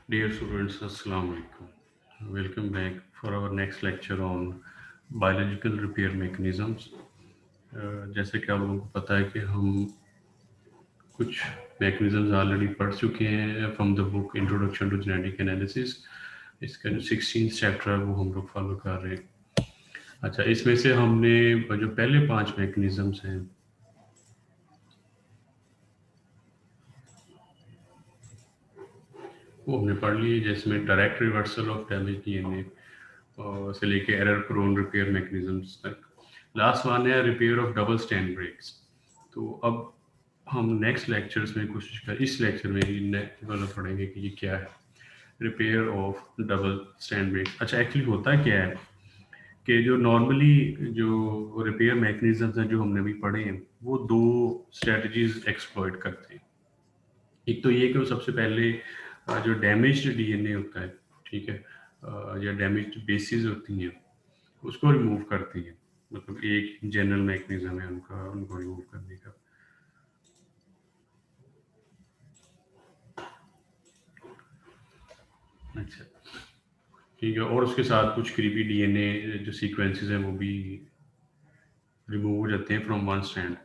Dear students, Assalamu alaikum. Welcome back for our next lecture on biological repair mechanisms. जैसे कि आप लोगों को पता है कि हम कुछ मैकेनिज्म्स ऑलरेडी पढ़ चुके हैं from the book introduction to genetic analysis. इसका जो 16 चैप्टर है वो हम लोग फॉलो कर रहे हैं। अच्छा, इसमें से हमने जो पहले 5 मैकेनिज्म्स हैं वो हमने पढ़ लिए, जिसमें direct reversal of damage DNA से लेके एरर प्रोन रिपेयर मैकेनिज्म्स तक। लास्ट वन है repair of double strand breaks. तो अब हम नेक्स्ट लेक्चर्स में कोशिश कर इस लेक्चर में ही नेक्स्ट वाला पढ़ेंगे कि ये क्या है repair of double strand breaks. अच्छा, एक्चुअली होता क्या है कि जो नॉर्मली जो रिपेयर मैकेनिज्म्स हैं जो हमने अभी पढ़े हैं वो दो स्ट्रेटजीज एक्सप्लॉइट करते हैं। एक तो ये कि वो सबसे पहले जो डैमेज्ड डीएनए होता है, ठीक है, या डैमेज्ड बेसिस होती हैं उसको रिमूव करती हैं। मतलब एक जनरल मैकेनिज्म है उनका, उनको रिमूव करने का। अच्छा, ठीक है, और उसके साथ कुछ करीबी डीएनए जो सीक्वेंसेस हैं वो भी रिमूव हो जाते हैं फ्रॉम वन स्ट्रैंड।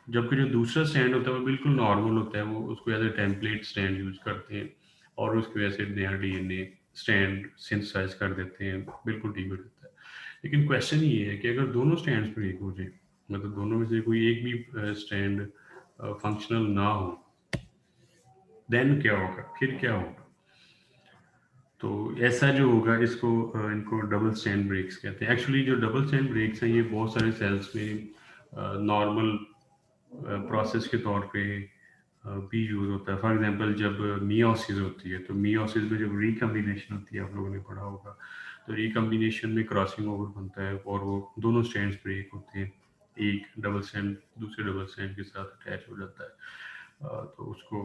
जबकि जो दूसरा स्ट्रैंड होता है वो बिल्कुल नॉर्मल होता है, वो उसको as a template strand use करते हैं और उसकी वजह से नया डीएनए स्ट्रैंड सिंथेसाइज कर देते हैं, बिल्कुल ठीक हो जाता है। लेकिन क्वेश्चन ये है कि अगर दोनों स्ट्रैंड्स ब्रेक हो जाए, मतलब दोनों में से कोई एक भी स्ट्रैंड फंक्शनल ना हो, देन क्या होगा, फिर क्या होगा? तो ऐसा जो होगा इसको इनको डबल स्टैंड ब्रेक्स कहते हैं। एक्चुअली जो डबल स्टैंड ब्रेक्स हैं ये बहुत सारे सेल्स में नॉर्मल प्रोसेस के तौर पे भी यूज होता है। फॉर एग्जांपल जब मियोसिस होती है तो मियोसिस में जब रिकम्बिनेशन होती है, आप लोगों ने पढ़ा होगा, तो रिकम्बिनेशन में क्रॉसिंग ओवर बनता है और वो दोनों स्ट्रैंड्स ब्रेक होते हैं, एक डबल स्टैंड दूसरे डबल स्टैंड के साथ अटैच हो जाता है। तो उसको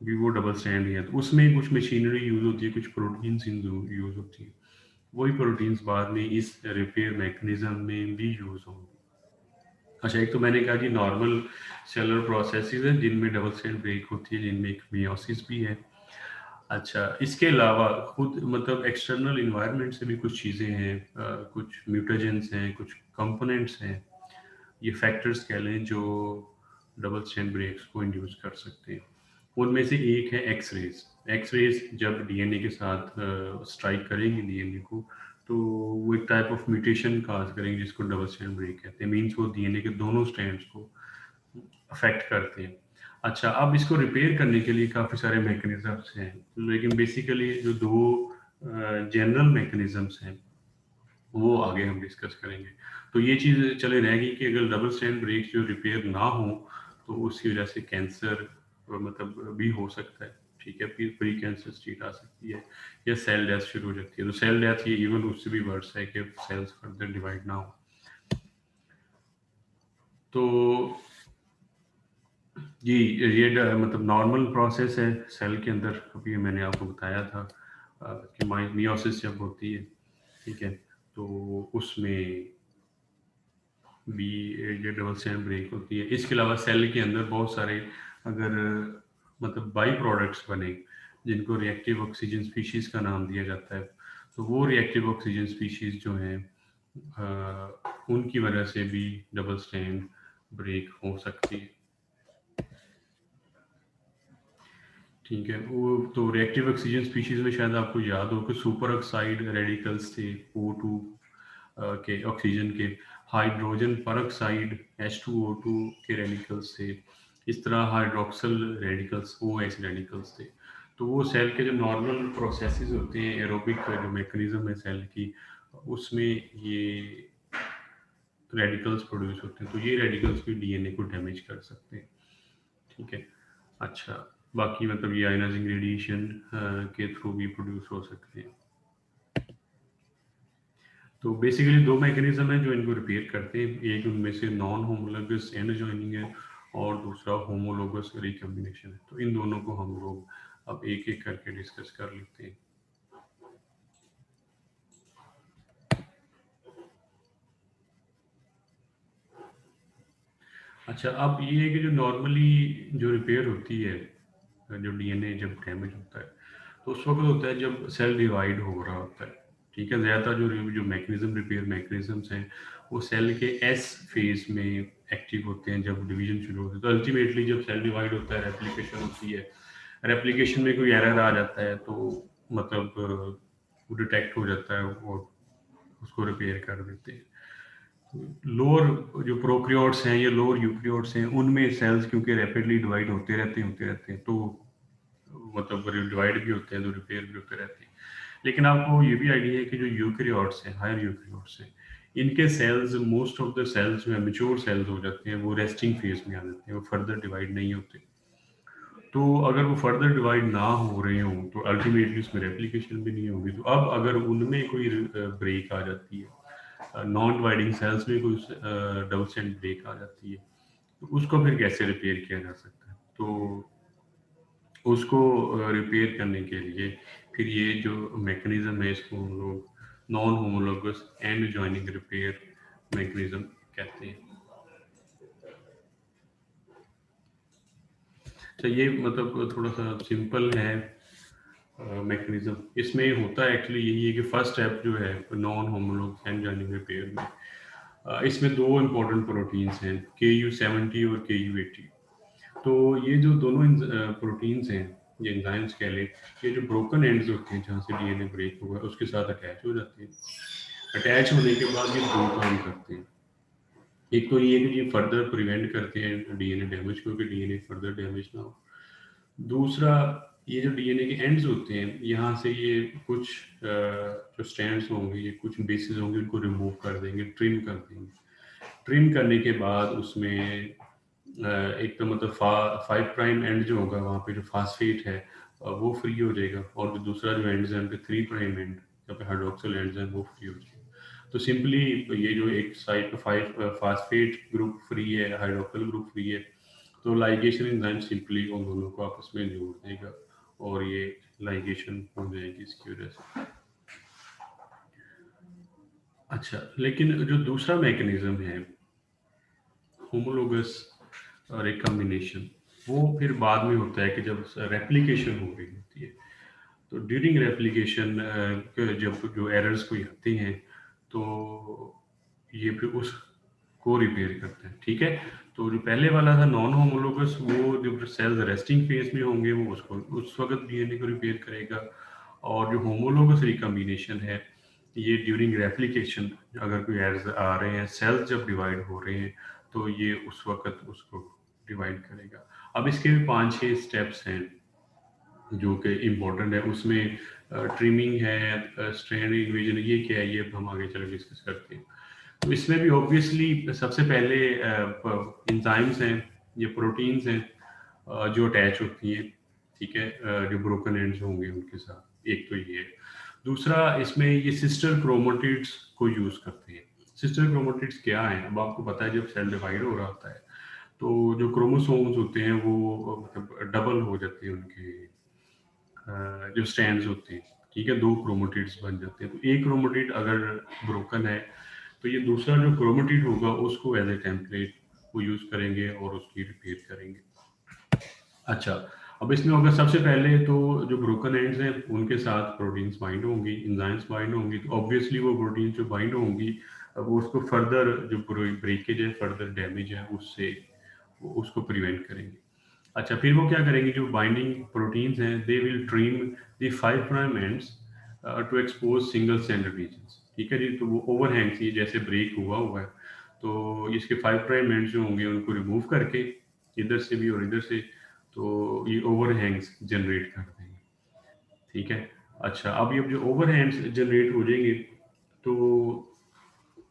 भी वो डबल स्टैंड ही है, तो उसमें कुछ मशीनरी यूज होती है, कुछ प्रोटीन्स यूज होती है। वही प्रोटीन्स बाद में इस रिपेयर मैकेनिज्म में भी यूज होंगे। अच्छा, एक तो मैंने कहा कि नॉर्मल सेलुलर प्रोसेसेस हैं जिनमें डबल स्टैंड ब्रेक होती है, जिनमें एक मियोसिस भी है। अच्छा, इसके अलावा खुद मतलब एक्सटर्नल इन्वायरमेंट से भी कुछ चीज़ें हैं, कुछ म्यूटेजेंस हैं, कुछ कंपोनेंट्स हैं, ये फैक्टर्स कह लें जो डबल स्टैंड ब्रेक्स को इंड्यूस कर सकते हैं। उनमें से एक है एक्स रेज। एक्स रेज जब डीएनए के साथ स्ट्राइक करेंगे डीएनए को, तो वो एक टाइप ऑफ म्यूटेशन काज करेंगे जिसको डबल स्टैंड ब्रेक कहते हैं। मीन्स वो डीएनए के दोनों स्ट्रैंड्स को अफेक्ट करते हैं। अच्छा, अब इसको रिपेयर करने के लिए काफ़ी सारे मैकेनिज्म्स हैं, लेकिन बेसिकली जो दो जनरल मैकेनिज्म्स हैं वो आगे हम डिस्कस करेंगे। तो ये चीज़ चले रहेगी कि अगर डबल स्टैंड ब्रेक जो रिपेयर ना हो तो उसकी वजह से कैंसर मतलब भी हो सकता है, ठीक है, फिर प्री कैंसर स्टेट आ सकती है या सेल डेथ शुरू हो जाती है। तो सेल डेथ ये इवन उससे भी वर्स है कि सेल्स फर्दर डिवाइड ना हो। तो जी, मतलब नॉर्मल प्रोसेस है सेल के अंदर, अभी मैंने आपको बताया था कि मियोसिस जब होती है, ठीक है, तो उसमें भी ये डबल स्टैंड ब्रेक होती है। इसके अलावा सेल के अंदर बहुत सारे अगर मतलब बाई प्रोडक्ट्स बने जिनको रिएक्टिव ऑक्सीजन स्पीशीज का नाम दिया जाता है, तो वो रिएक्टिव ऑक्सीजन स्पीशीज जो हैं उनकी वजह से भी डबल स्टैंड ब्रेक हो सकती है। ठीक है, वो तो रिएक्टिव ऑक्सीजन स्पीशीज में शायद आपको याद हो कि सुपर ऑक्साइड रेडिकल्स थे O2 के ऑक्सीजन के, हाइड्रोजन परऑक्साइड H2O2 के रेडिकल्स थे, इस तरह हाइड्रोक्सल रेडिकल्स OH रेडिकल्स थे। तो वो सेल के जो नॉर्मल प्रोसेसेस होते हैं, एरोबिक जो मैकेनिज्म है सेल की, उसमें ये रेडिकल्स प्रोड्यूस होते हैं, तो ये रेडिकल्स भी डीएनए को डैमेज कर सकते हैं, ठीक है। अच्छा, बाकी मतलब ये आयनाइजिंग रेडिएशन के थ्रू भी प्रोड्यूस हो सकते हैं। तो बेसिकली दो मैकेनिज्म है जो इनको रिपेयर करते हैं, एक उनमें से नॉन होमोलोगस एंड जॉइनिंग है और दूसरा होमोलोगस रिकॉम्बिनेशन है। तो इन दोनों को हम लोग अब एक एक करके डिस्कस कर लेते हैं। अच्छा, अब ये है कि जो नॉर्मली जो रिपेयर होती है, जो डीएनए जब डैमेज होता है तो उस वक़्त होता है जब सेल डिवाइड हो रहा होता है, ठीक है? ज़्यादातर जो मैकेनिज़्म रिपेयर मैकेनिज़म्स हैं, वो सेल के एस फ़ेज़ में एक्टिव होते हैं जब डिवीज़न शुरू होता है। तो अल्टीमेटली जब सेल डिवाइड होता है, रेप्लिकेशन होती है, रेप्लिकेशन में कोई एरर आ जाता है तो मतलब वो डिटेक्ट हो जाता है और उसको रिपेयर कर देते हैं। लोअर जो प्रोकैरियोट्स हैं या लोअर यूकेरियोट्स हैं, उनमें सेल्स क्योंकि रैपिडली डिवाइड होते रहते हैं, तो मतलब डिवाइड भी होते हैं तो रिपेयर भी होते रहते हैं। लेकिन आपको ये भी आइडिया है कि जो यूकेरियोट्स हैं, हायर यूकेरियोट्स हैं, इनके cells, most of the cells जो है मैच्योर सेल्स हो जाते हैं, वो रेस्टिंग फेज में आ जाते हैं, वो फर्दर डिवाइड नहीं होते। तो अगर वो फर्दर डिवाइड ना हो रहे हों तो अल्टीमेटली उसमें रेप्लिकेशन भी नहीं होगी। तो अब अगर उनमें कोई ब्रेक आ जाती है, नॉन डिवाइडिंग सेल्स में कोई डबल स्टैंड ब्रेक आ जाती है, तो उसको फिर कैसे रिपेयर किया जा सकता है? तो उसको रिपेयर करने के लिए फिर ये जो मैकेनिज्म है, इसको हम लोग non homologous and joining repair mechanism कहते हैं। तो ये मतलब थोड़ा सा सिंपल है मैकेनिज्म। इसमें होता है एक्चुअली यही है कि फर्स्ट स्टेप जो है non homologous and joining repair में, इसमें दो इंपॉर्टेंट प्रोटीन्स हैं, KU70 और KU80। तो ये जो दोनों प्रोटीन्स हैं, ये एंजाइम्स कह लें, ये जो ब्रोकन एंड्स होते हैं जहाँ से डीएनए ब्रेक हुआ है उसके साथ अटैच हो जाते हैं। अटैच होने के बाद ये दो काम करते हैं। एक तो ये कि ये फर्दर प्रिवेंट करते हैं डीएनए डैमेज को, कि डीएनए फर्दर डैमेज ना हो। दूसरा, ये जो डीएनए के एंड्स होते हैं, यहाँ से ये कुछ जो स्ट्रैंड्स होंगे, ये कुछ बेसिस होंगे, उनको रिमूव कर देंगे, ट्रिम कर देंगे। ट्रिम करने के बाद उसमें एक तो मतलब 5 प्राइम एंड जो होगा वहाँ पे जो फास्फेट है, वो फ्री हो जाएगा, और जो दूसरा जो एंड है उनके 3 प्राइम एंड जहाँ पे हाइड्रोक्सिल एंड है वो फ्री हो जाएगा। तो सिंपली ये जो एक साइड पे 5 फास्फेट ग्रुप फ्री है, हाइड्रोक्सिल ग्रुप फ्री है, तो लाइगेशन एंजाइम सिंपली उन दोनों को आपस में जोड़ देगा और ये लाइगेशन हो जाएगी इसकी वजह से। अच्छा, लेकिन जो दूसरा मैकेनिज्म है होमोलोगस रिकॉम्बिनेशन, वो फिर बाद में होता है कि जब रेप्लिकेशन हो रही होती है। तो ड्यूरिंग रेप्लिकेशन जब जो एरर्स कोई आते हैं तो ये फिर उसको रिपेयर करते हैं, ठीक है? तो जो पहले वाला था नॉन होमोलोगस, वो जब सेल्स रेस्टिंग फेज में होंगे वो उसको उस वक्त डीएनए को रिपेयर करेगा, और जो होमोलोगस रिकॉम्बिनेशन है, ये ड्यूरिंग रेप्लिकेशन अगर कोई एरर्स आ रहे हैं, सेल्स जब डिवाइड हो रहे हैं, तो ये उस वक्त उसको डिवाइड करेगा। अब इसके भी 5-6 स्टेप्स हैं जो कि इम्पोर्टेंट है। उसमें ट्रिमिंग है, स्ट्रैंड इन्वेजन, ये क्या है, ये अब हम आगे चल के डिस्कस करते हैं। तो इसमें भी ऑब्वियसली सबसे पहले एंजाइम्स हैं, ये प्रोटीन्स हैं जो अटैच होती हैं, ठीक है? जो ब्रोकन एंड्स होंगे उनके साथ, एक तो ये है। दूसरा, इसमें ये सिस्टर क्रोमेटिड्स को यूज़ करते हैं। सिस्टर क्रोमेटिड्स क्या हैं? अब आपको पता है जब सेल डिवाइड हो रहा होता है तो जो क्रोमोसोम्स होते हैं वो मतलब डबल हो जाते हैं उनके जो स्ट्रैंड्स होते हैं, ठीक है? 2 क्रोमेटिड्स बन जाते हैं। तो एक क्रोमेटिड अगर ब्रोकन है तो ये दूसरा जो क्रोमेटिड होगा उसको एज ए टेम्पलेट वो यूज़ करेंगे और उसकी रिपेयर करेंगे। अच्छा, अब इसमें होगा सबसे पहले तो जो ब्रोकन एंड्स हैं उनके साथ प्रोटीन्स बाइंड होंगी, एंजाइम्स बाइंड होंगी, तो ऑब्वियसली वो प्रोटीन्स जो बाइंड होंगी वो उसको फर्दर जो ब्रेकेज है, फर्दर डैमेज है, उससे वो उसको प्रिवेंट करेंगे। अच्छा, फिर वो क्या करेंगे, जो बाइंडिंग प्रोटीन्स हैं they will trim the 5 prime ends to expose single strand regions, ठीक है जी? तो वो ओवरहैंग थी जैसे ब्रेक हुआ है, तो इसके 5 प्राइम एंड्स जो होंगे उनको रिमूव करके इधर से भी और इधर से, तो ये ओवरहैंग्स जनरेट कर देंगे, ठीक है? अच्छा, अब ये जो ओवरहैंग्स जनरेट हो जाएंगे तो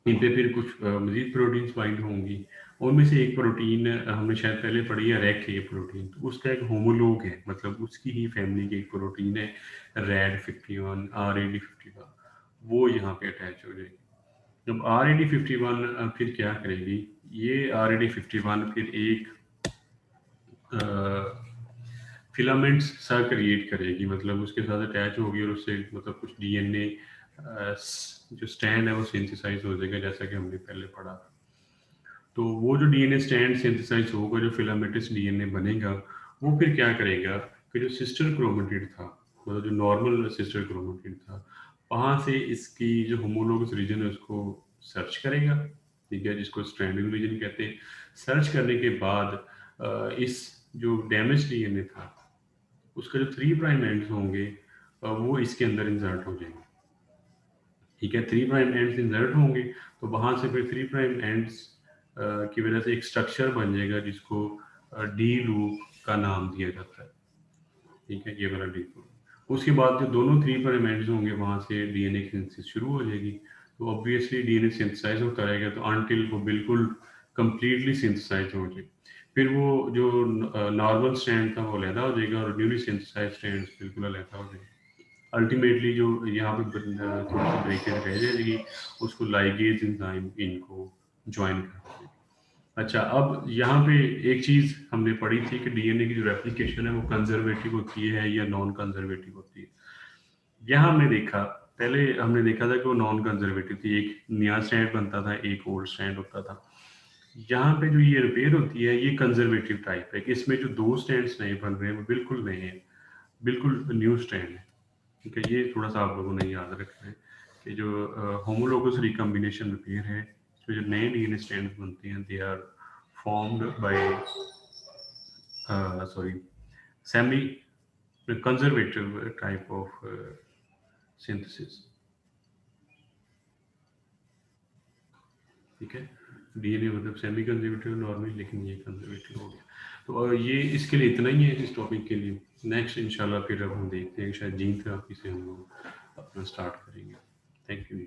इन पे फिर कुछ मज़ीद प्रोटीन्स बाइंड होंगी। उनमें से एक प्रोटीन हमने शायद पहले पढ़ी है, रैक ये प्रोटीन, तो उसका एक होमोलोग है, मतलब उसकी ही फैमिली की एक प्रोटीन है, RAD51, RAD51, वो यहाँ पे अटैच हो जाएगी। जब RAD51 फिर क्या करेगी, ये RAD51 फिर एक फिलामेंट्स सा क्रिएट करेगी, मतलब उसके साथ अटैच होगी और उससे मतलब कुछ डीएनए जो स्टैंड है वो सिंथेसाइज हो जाएगा, जैसा कि हमने पहले पढ़ा था। तो वो जो डीएनए स्टैंड सिंथेसाइज होगा, जो फिलामेंटस डीएनए बनेगा, वो फिर क्या करेगा कि जो सिस्टर क्रोमेटिड था मतलब जो नॉर्मल सिस्टर क्रोमेटिड था, वहाँ से इसकी जो होमोलोगस रीजन है उसको सर्च करेगा, ठीक है, जिसको स्ट्रैंडिंग रीजन कहते हैं। सर्च करने के बाद इस जो डैमेज डीएनए था, उसका जो 3 प्राइम एंड्स होंगे वो इसके अंदर इंसर्ट हो जाएंगे, ठीक है। 3 प्राइम एंड्स इंसर्ट होंगे तो वहाँ से फिर 3 प्राइम एंड्स की वजह से एक स्ट्रक्चर बन जाएगा जिसको डी लूप का नाम दिया जाता है, ठीक है, ये वाला डी लूप। उसके बाद जो दोनों 3 प्राइम एंड्स होंगे वहाँ से डीएनए की सिंथेसिस शुरू हो जाएगी। तो ऑब्वियसली डीएनए सिंथेसाइज होता रहेगा तो अनटिल वो बिल्कुल कंप्लीटली सिंथेसाइज हो जाए, फिर वो जो नॉर्मल स्ट्रैंड था वो अलहदा हो जाएगा और न्यूली सिंथेसाइज स्ट्रैंड बिल्कुल अलहदा हो जाएगा। अल्टीमेटली जो यहाँ पे थोड़ी सी ब्रेकेज रह जाएगी, उसको लाइगेज एंजाइम इनको ज्वाइन कर देगी। अच्छा, अब यहाँ पे एक चीज़ हमने पढ़ी थी कि डीएनए की जो रेप्लिकेशन है वो कंजर्वेटिव होती है या नॉन कंजर्वेटिव होती है। यहाँ हमने देखा, पहले हमने देखा था कि वो नॉन कंजर्वेटिव थी, एक नया स्ट्रैंड बनता था, एक ओल्ड स्ट्रैंड होता था। यहाँ पे जो ये रिपेयर होती है ये कंजर्वेटिव टाइप है कि इसमें जो 2 स्ट्रैंड्स नए बन रहे हैं वो बिल्कुल नए हैं, बिल्कुल न्यू स्ट्रैंड है, ठीक है। ये थोड़ा सा आप लोगों ने याद रखना है कि जो होमोलोगस रिकॉम्बिनेशन रिपेयर है, तो जो नए डीएनए स्ट्रैंड्स बनते हैं they are formed by sorry semi conservative type of synthesis, ठीक है। डीएनए मतलब सेमी कंजर्वेटिव नॉर्मल, लेकिन ये कंजर्वेटिव हो गया। तो ये इसके लिए इतना ही है इस टॉपिक के लिए। नेक्स्ट इंशाल्लाह फिर अब हम देखते हैं, शायद जीन थेरेपी से हम लोग अपना स्टार्ट करेंगे। Thank you.